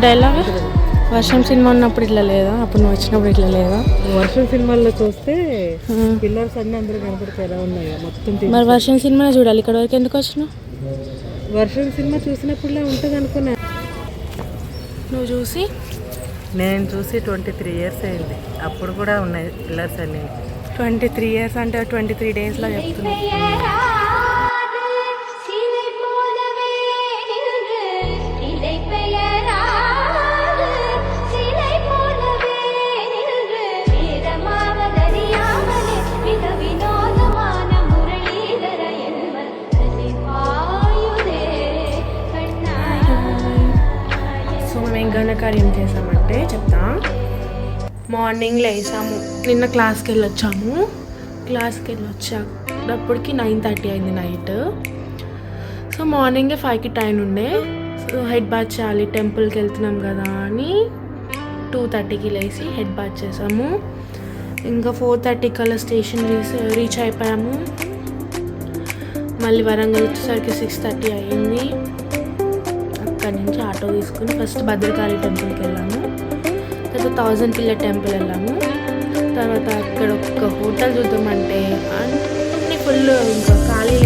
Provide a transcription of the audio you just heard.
Dialogue వర్షం cinema ఉన్నప్పుడు ఇట్లా లేదా, అప్పుడు నువ్వు వచ్చినప్పుడు ఇట్లా లేదా? వర్షం సినిమాల్లో చూస్తే పిల్లర్స్ అన్నీ అందరూ కనపడితే ఎలా ఉన్నాయి మొత్తం. మరి వర్షం సినిమా చూడాలి, ఇక్కడ వరకు ఎందుకు వచ్చినావు? వర్షం సినిమా చూసినప్పుడులా ఉంటుంది అనుకున్నా. నువ్వు చూసి? నేను చూసి 23 years అయింది. అప్పుడు కూడా ఉన్నాయి పిల్లర్స్ అన్నీ. 23 years అంటే 23 daysలో చెప్తున్నా. ఘనకార్యం చేసామంటే చెప్తా. మార్నింగ్ లేసాము, నిన్న క్లాస్కి వెళ్ళొచ్చాము. క్లాస్కి వెళ్ళొచ్చేటప్పటికి 9:30 అయింది నైట్. సో మార్నింగే 5కి టైం ఉండే. సో హెడ్ బాత్ చేయాలి, టెంపుల్కి వెళ్తున్నాం కదా అని 2:30కి లేచి హెడ్ బాత్ చేసాము. ఇంకా 4:30 కల్లా స్టేషన్ రీచ్ అయిపోయాము. మళ్ళీ వరంగల్ వచ్చేసరికి 6:30 అయ్యింది. అక్కడి నుంచి ఆటో తీసుకుని ఫస్ట్ భద్రకాళి టెంపుల్కి వెళ్ళాము, తర్వాత 1000 పిల్లర్ టెంపుల్ వెళ్ళాము. తర్వాత అక్కడ ఒక హోటల్ చూద్దామంటే అన్ని ఫుల్ ఇంకా ఖాళీ